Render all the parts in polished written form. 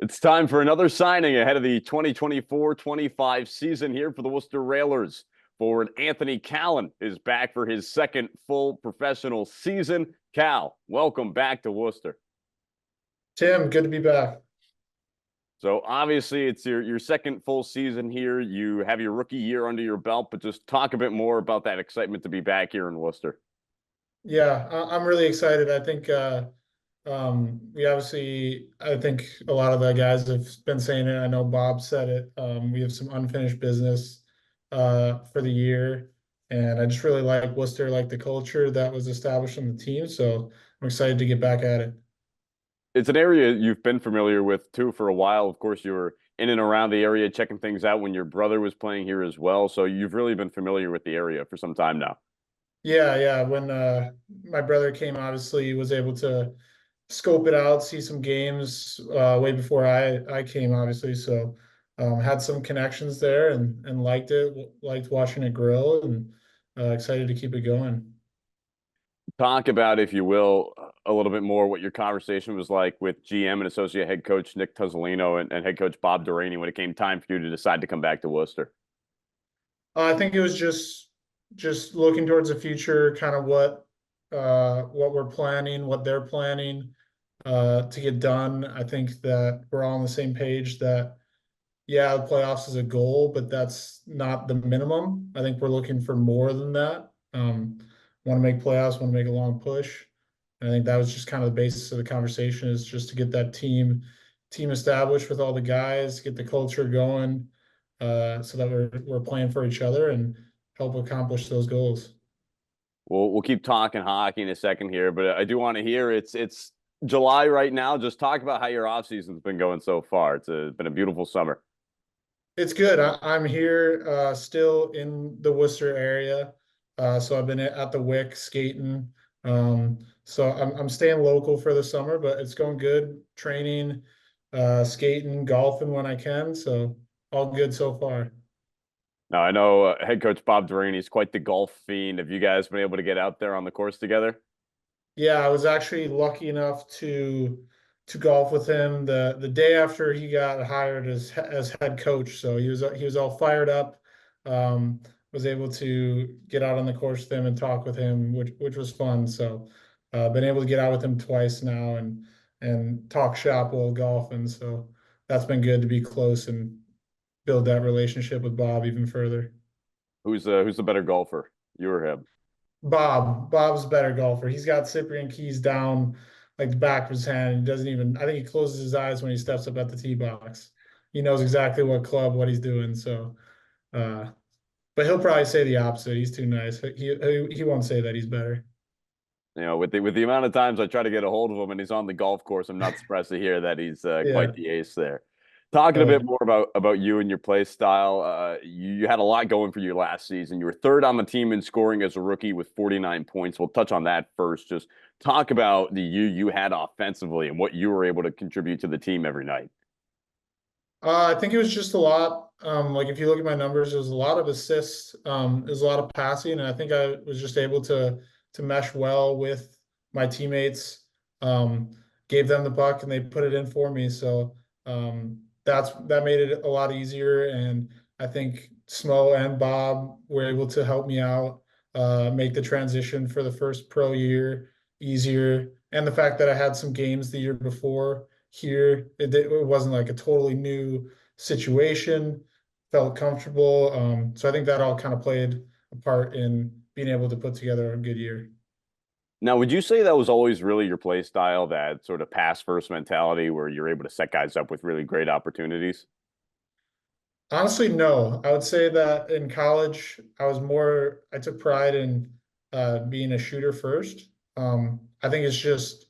It's time for another signing ahead of the 2024-25 season here for the Worcester Railers. Forward Anthony Callin is back for his second full professional season. Cal, welcome back to Worcester. Tim, good to be back. So obviously it's your second full season here. You have your rookie year under your belt, but just talk a bit more about that excitement to be back here in Worcester. Yeah, I'm really excited. I think I think a lot of the guys have been saying it. I know Bob said it. We have some unfinished business for the year, and I just really like Worcester, like the culture that was established on the team. So I'm excited to get back at it. It's an area you've been familiar with too for a while. Of course, you were in and around the area checking things out when your brother was playing here as well. So you've really been familiar with the area for some time now. Yeah, yeah. When my brother came, obviously, he was able to scope it out, see some games way before I came, obviously. So had some connections there and liked it, liked watching it grow, and excited to keep it going. Talk about, if you will, a little bit more what your conversation was like with GM and associate head coach Nick Tuzzolino and head coach Bob Duraney when it came time for you to decide to come back to Worcester. I think it was just looking towards the future, kind of what we're planning, what they're planning to get done. I think that we're all on the same page that yeah, the playoffs is a goal, but that's not the minimum. I think we're looking for more than that. Want to make playoffs, want to make a long push. And I think that was just kind of the basis of the conversation is just to get that team established with all the guys, get the culture going, so that we're playing for each other and help accomplish those goals. We'll keep talking hockey in a second here, but I do want to hear it's July right now. Just talk about how your off season's been going so far. Been a beautiful summer. It's good. I'm here still in the Worcester area. So I've been at the Wick skating. So I'm staying local for the summer, but it's going good. Training, skating, golfing when I can. So all good so far. Now I know head coach Bob Duraney is quite the golf fiend. Have you guys been able to get out there on the course together? Yeah, I was actually lucky enough to golf with him the day after he got hired as head coach. So he was all fired up. Was able to get out on the course with him and talk with him, which was fun. So been able to get out with him twice now and talk shop while golfing. So that's been good to be close and build that relationship with Bob even further. Who's the better golfer, you or him? Bob's a better golfer. He's got Cyprian keys down like the back of his hand. He doesn't even, I think he closes his eyes when he steps up at the tee box. He knows exactly what club, what he's doing. So, uh, but he'll probably say the opposite. He's too nice. He won't say that he's better. You know, with the amount of times I try to get a hold of him and he's on the golf course, I'm not surprised to hear that he's quite Yeah. the ace there. Talking a Oh, bit yeah. more about you and your play style, you had a lot going for you last season. You were third on the team in scoring as a rookie with 49 points. We'll touch on that first. Just talk about the you had offensively and what you were able to contribute to the team every night. I think it was just a lot. Like if you look at my numbers, it was a lot of assists. It was a lot of passing, and I think I was just able to mesh well with my teammates. Um, Gave them the puck, and they put it in for me. So that made it a lot easier. And I think Smo and Bob were able to help me out, make the transition for the first pro year easier. And the fact that I had some games the year before here. It wasn't like a totally new situation. Felt comfortable. So I think that all kind of played a part in being able to put together a good year. Now, would you say that was always really your play style, that sort of pass first mentality where you're able to set guys up with really great opportunities? Honestly, no. I would say that in college, I took pride in being a shooter first. I think it's just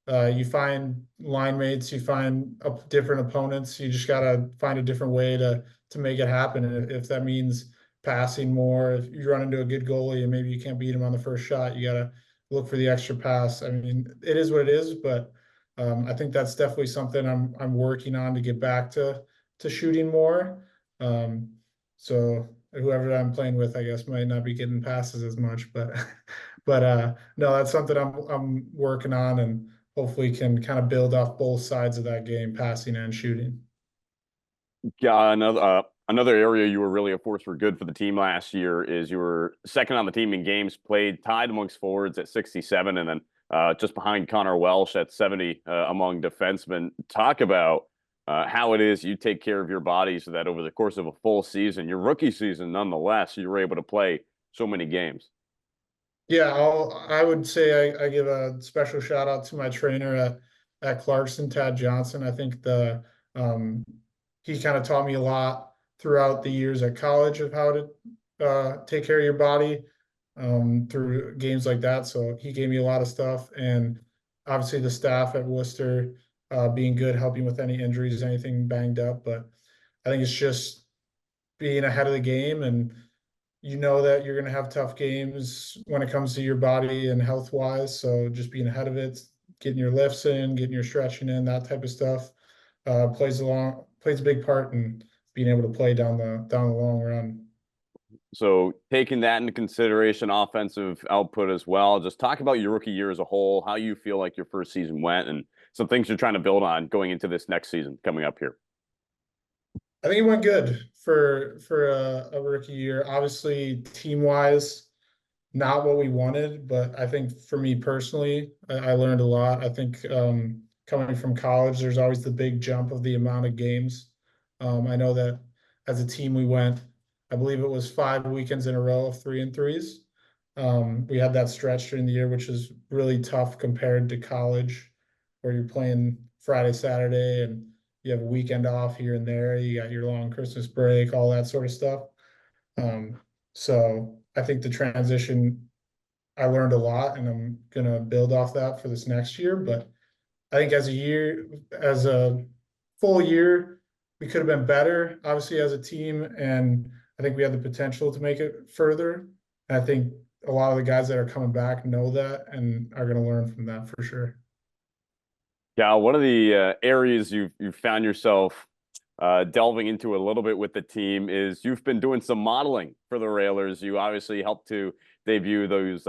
you find line mates, you find different opponents. You just gotta find a different way to make it happen. And if that means passing more, if you run into a good goalie and maybe you can't beat him on the first shot, you gotta look for the extra pass. I mean, it is what it is, but I think that's definitely something I'm working on to get back to shooting more. Um, so whoever I'm playing with, I guess, might not be getting passes as much, but but no, that's something I'm working on and hopefully can kind of build off both sides of that game, passing and shooting. Yeah, another area you were really a force for good for the team last year is you were second on the team in games played, tied amongst forwards at 67, and then just behind Connor Welsh at 70 among defensemen. Talk about how it is you take care of your body so that over the course of a full season, your rookie season, nonetheless, you were able to play so many games. Yeah, I would say I give a special shout out to my trainer at Clarkson, Tad Johnson. I think the he kind of taught me a lot throughout the years at college of how to take care of your body through games like that. So he gave me a lot of stuff, and obviously the staff at Worcester being good, helping with any injuries, anything banged up. But I think it's just being ahead of the game, and you know that you're going to have tough games when it comes to your body and health wise. So just being ahead of it, getting your lifts in, getting your stretching in, that type of stuff plays a big part in being able to play down the long run. So taking that into consideration, offensive output as well. Just talk about your rookie year as a whole, how you feel like your first season went, and some things you're trying to build on going into this next season coming up here. I think it went good for a rookie year. Obviously, team wise, not what we wanted, but I think for me personally, I learned a lot. I think coming from college, there's always the big jump of the amount of games. I know that as a team, we went, I believe it was 5 weekends in a row of 3-3s. We had that stretch during the year, which is really tough compared to college, where you're playing Friday, Saturday, and you have a weekend off here and there. You got your long Christmas break, all that sort of stuff. Um, so I think the transition, I learned a lot, and I'm gonna build off that for this next year. But I think as a full year, we could have been better, obviously, as a team, and I think we had the potential to make it further. And I think a lot of the guys that are coming back know that and are gonna learn from that for sure. Yeah, one of the areas you've found yourself delving into a little bit with the team is you've been doing some modeling for the Railers. You obviously helped to debut those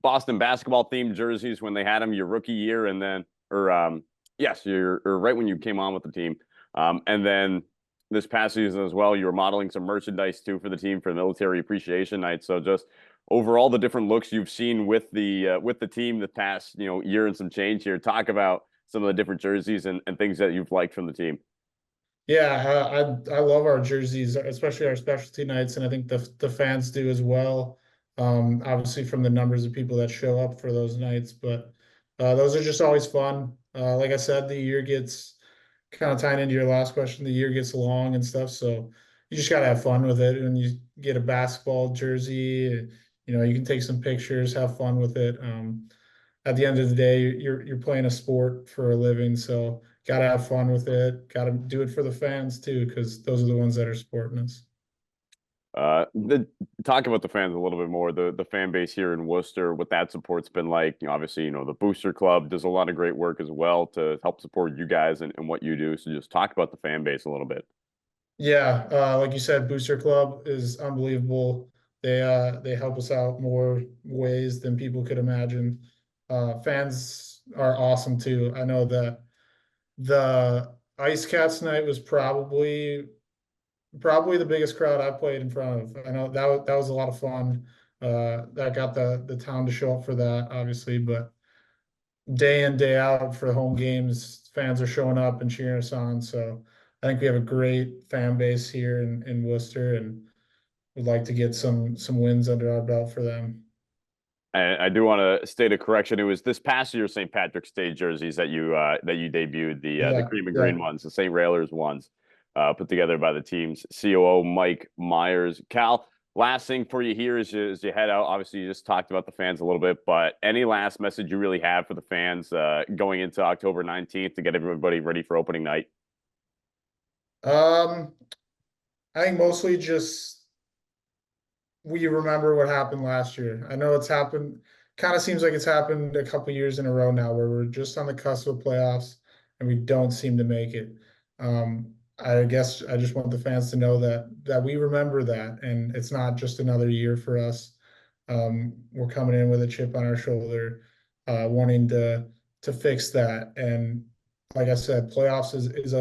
Boston basketball themed jerseys when they had them your rookie year, and then or yes, you're or right when you came on with the team, and then this past season as well, you were modeling some merchandise too for the team for the Military Appreciation Night. So just overall, the different looks you've seen with the team the past year and some change here. Talk about some of the different jerseys and things that you've liked from the team. Yeah, I love our jerseys, especially our specialty nights, and I think the fans do as well. Obviously from the numbers of people that show up for those nights, but those are just always fun. Like I said, the year gets kind of tying into your last question. The year gets long and stuff, so you just gotta have fun with it. When you get a basketball jersey, you can take some pictures, have fun with it. At the end of the day, you're playing a sport for a living, so gotta have fun with it. Gotta do it for the fans too, because those are the ones that are supporting us. The talk about the fans a little bit more. The fan base here in Worcester, what that support's been like. Obviously, the Booster Club does a lot of great work as well to help support you guys and what you do. So just talk about the fan base a little bit. Yeah, like you said, Booster Club is unbelievable. They help us out more ways than people could imagine. Fans are awesome too. I know that the Ice Cats night was probably the biggest crowd I played in front of. I know that was a lot of fun. That got the town to show up for that, obviously, but day in, day out for home games, fans are showing up and cheering us on. So I think we have a great fan base here in Worcester, and would like to get some wins under our belt for them. And I do want to state a correction. It was this past year St. Patrick's Day jerseys that you debuted the Yeah, cream and yeah. green ones, the St. Railers ones, put together by the team's COO Mike Myers. Cal, last thing for you here as you head out. Obviously, you just talked about the fans a little bit, but any last message you really have for the fans going into October 19th to get everybody ready for opening night? Um, I think mostly just we remember what happened last year. I know it's happened, kind of seems like it's happened a couple years in a row now where we're just on the cusp of playoffs and we don't seem to make it. I guess I just want the fans to know that we remember that, and it's not just another year for us. We're coming in with a chip on our shoulder. wanting to fix that. And like I said, playoffs is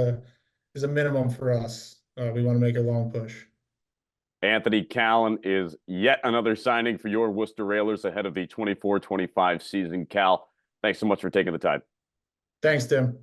a minimum for us. We want to make a long push. Anthony Callin is yet another signing for your Worcester Railers ahead of the 24-25 season. Cal, thanks so much for taking the time. Thanks, Tim.